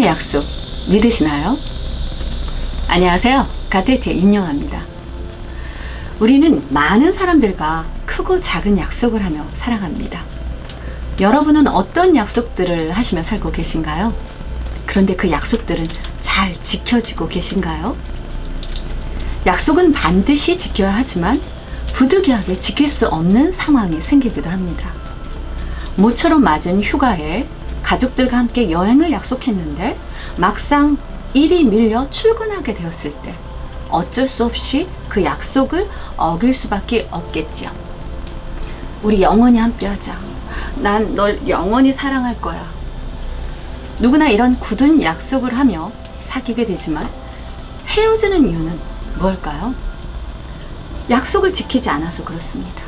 약속 믿으시나요? 안녕하세요. 가테티의 윤영아입니다. 우리는 많은 사람들과 크고 작은 약속을 하며 살아갑니다. 여러분은 어떤 약속들을 하시며 살고 계신가요? 그런데 그 약속들은 잘 지켜지고 계신가요? 약속은 반드시 지켜야 하지만 부득이하게 지킬 수 없는 상황이 생기기도 합니다. 모처럼 맞은 휴가에 가족들과 함께 여행을 약속했는데 막상 일이 밀려 출근하게 되었을 때 어쩔 수 없이 그 약속을 어길 수밖에 없겠지요. 우리 영원히 함께하자. 난 널 영원히 사랑할 거야. 누구나 이런 굳은 약속을 하며 사귀게 되지만 헤어지는 이유는 뭘까요? 약속을 지키지 않아서 그렇습니다.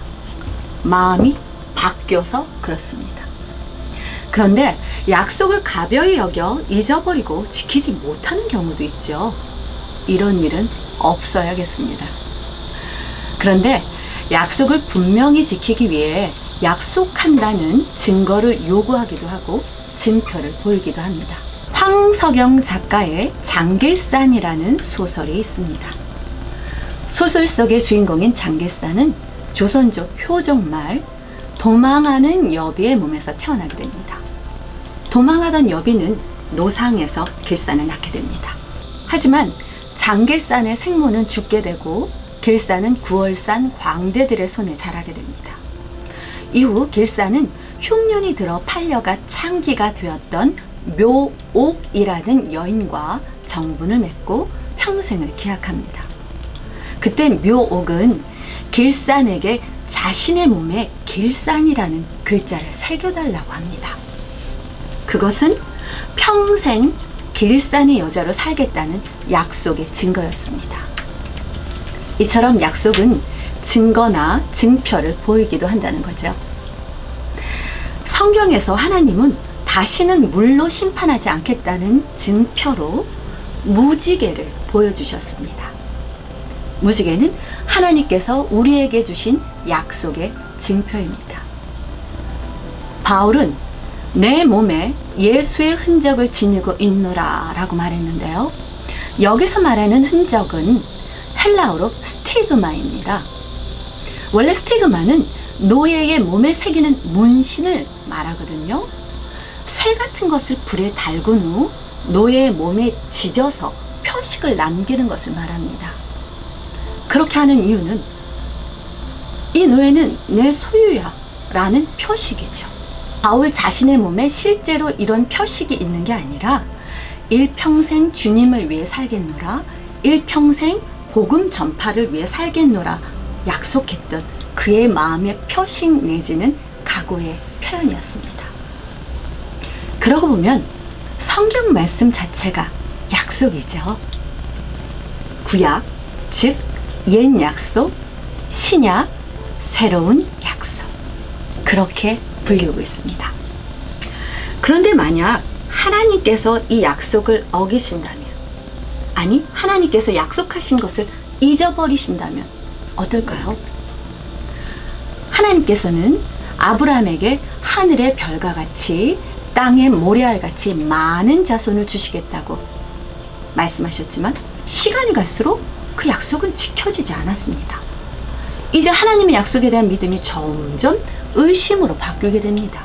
마음이 바뀌어서 그렇습니다. 그런데 약속을 가벼이 여겨 잊어버리고 지키지 못하는 경우도 있죠. 이런 일은 없어야겠습니다. 그런데 약속을 분명히 지키기 위해 약속한다는 증거를 요구하기도 하고 증표를 보이기도 합니다. 황석영 작가의 장길산이라는 소설이 있습니다. 소설 속의 주인공인 장길산은 조선족 효종말 도망하는 여비의 몸에서 태어나게 됩니다. 도망하던 여비는 노상에서 길산을 낳게 됩니다. 하지만 장길산의 생모는 죽게 되고 길산은 구월산 광대들의 손에 자라게 됩니다. 이후 길산은 흉년이 들어 팔려가 창기가 되었던 묘옥이라는 여인과 정분을 맺고 평생을 기약합니다. 그때 묘옥은 길산에게 자신의 몸에 길산이라는 글자를 새겨달라고 합니다. 그것은 평생 길산의 여자로 살겠다는 약속의 증거였습니다. 이처럼 약속은 증거나 증표를 보이기도 한다는 거죠. 성경에서 하나님은 다시는 물로 심판하지 않겠다는 증표로 무지개를 보여주셨습니다. 무지개는 하나님께서 우리에게 주신 약속의 증표입니다. 바울은 내 몸에 예수의 흔적을 지니고 있노라 라고 말했는데요. 여기서 말하는 흔적은 헬라어로 스티그마입니다. 원래 스티그마는 노예의 몸에 새기는 문신을 말하거든요. 쇠 같은 것을 불에 달군 후 노예의 몸에 지져서 표식을 남기는 것을 말합니다. 그렇게 하는 이유는 이 노예는 내 소유야 라는 표식이죠. 바울 자신의 몸에 실제로 이런 표식이 있는 게 아니라 일평생 주님을 위해 살겠노라, 일평생 복음 전파를 위해 살겠노라 약속했던 그의 마음의 표식 내지는 각오의 표현이었습니다. 그러고 보면 성경 말씀 자체가 약속이죠. 구약, 즉 옛 약속, 신약, 새로운 약속. 그렇게 불리우고 있습니다. 그런데 만약 하나님께서 이 약속을 어기신다면, 아니 하나님께서 약속하신 것을 잊어버리신다면 어떨까요? 하나님께서는 아브라함에게 하늘의 별과 같이 땅의 모래알 같이 많은 자손을 주시겠다고 말씀하셨지만 시간이 갈수록 그 약속은 지켜지지 않았습니다. 이제 하나님의 약속에 대한 믿음이 점점 의심으로 바뀌게 됩니다.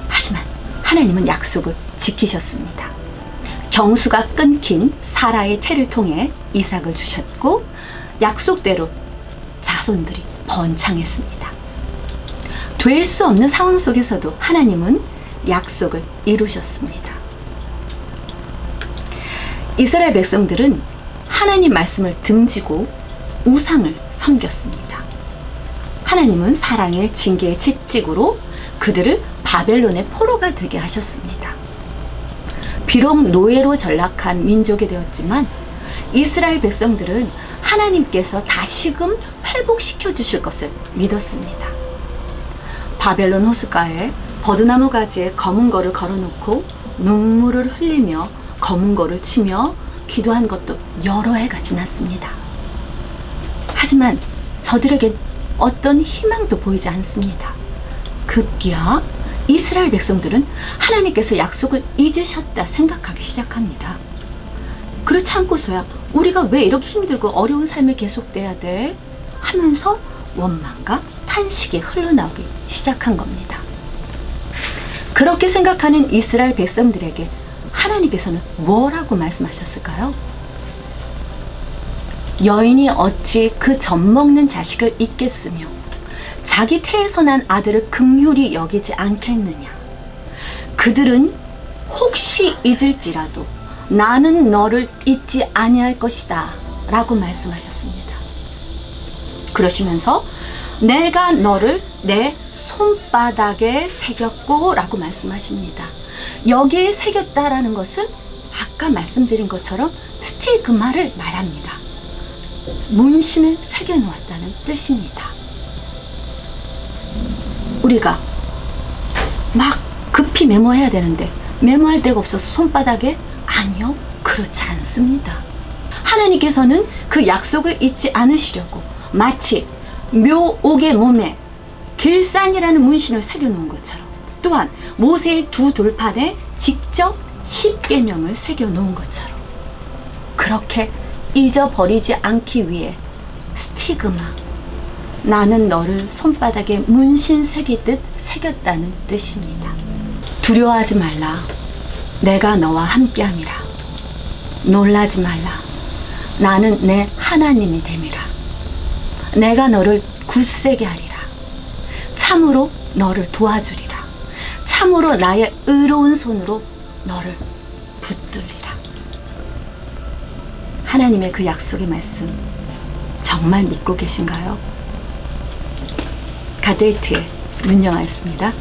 하지만 하나님은 약속을 지키셨습니다. 경수가 끊긴 사라의 태를 통해 이삭을 주셨고 약속대로 자손들이 번창했습니다. 될 수 없는 상황 속에서도 하나님은 약속을 이루셨습니다. 이스라엘 백성들은 하나님 말씀을 등지고 우상을 섬겼습니다. 하나님은 사랑의 징계의 채찍으로 그들을 바벨론의 포로가 되게 하셨습니다. 비록 노예로 전락한 민족이 되었지만 이스라엘 백성들은 하나님께서 다시금 회복시켜 주실 것을 믿었습니다. 바벨론 호숫가에 버드나무 가지에 검은 거를 걸어놓고 눈물을 흘리며 검은 거를 치며 기도한 것도 여러 해가 지났습니다. 하지만 저들에겐 어떤 희망도 보이지 않습니다. 급기야 이스라엘 백성들은 하나님께서 약속을 잊으셨다 생각하기 시작합니다. 그렇지 않고서야 우리가 왜 이렇게 힘들고 어려운 삶이 계속돼야 돼? 하면서 원망과 탄식이 흘러나오기 시작한 겁니다. 그렇게 생각하는 이스라엘 백성들에게 하나님께서는 뭐라고 말씀하셨을까요? 여인이 어찌 그 젖먹는 자식을 잊겠으며 자기 태에서 난 아들을 긍휼히 여기지 않겠느냐. 그들은 혹시 잊을지라도 나는 너를 잊지 아니할 것이다 라고 말씀하셨습니다. 그러시면서 내가 너를 내 손바닥에 새겼고 라고 말씀하십니다. 여기에 새겼다라는 것은 아까 말씀드린 것처럼 스티그마를 말합니다. 문신을 새겨놓았다는 뜻입니다. 우리가 막 급히 메모해야 되는데 메모할 데가 없어서 손바닥에? 아니요, 그렇지 않습니다. 하나님께서는 그 약속을 잊지 않으시려고 마치 묘옥의 몸에 길산이라는 문신을 새겨놓은 것처럼, 또한 모세의 두 돌판에 직접 십계명을 새겨놓은 것처럼 그렇게 잊어버리지 않기 위해 스티그마, 나는 너를 손바닥에 문신 새기듯 새겼다는 뜻입니다. 두려워하지 말라. 내가 너와 함께함이라. 놀라지 말라. 나는 내 하나님이 됨이라. 내가 너를 굳세게 하리라. 참으로 너를 도와주리라. 참으로 나의 의로운 손으로 너를 붙들리라. 하나님의 그 약속의 말씀 정말 믿고 계신가요? 가데이트의 윤영아였습니다.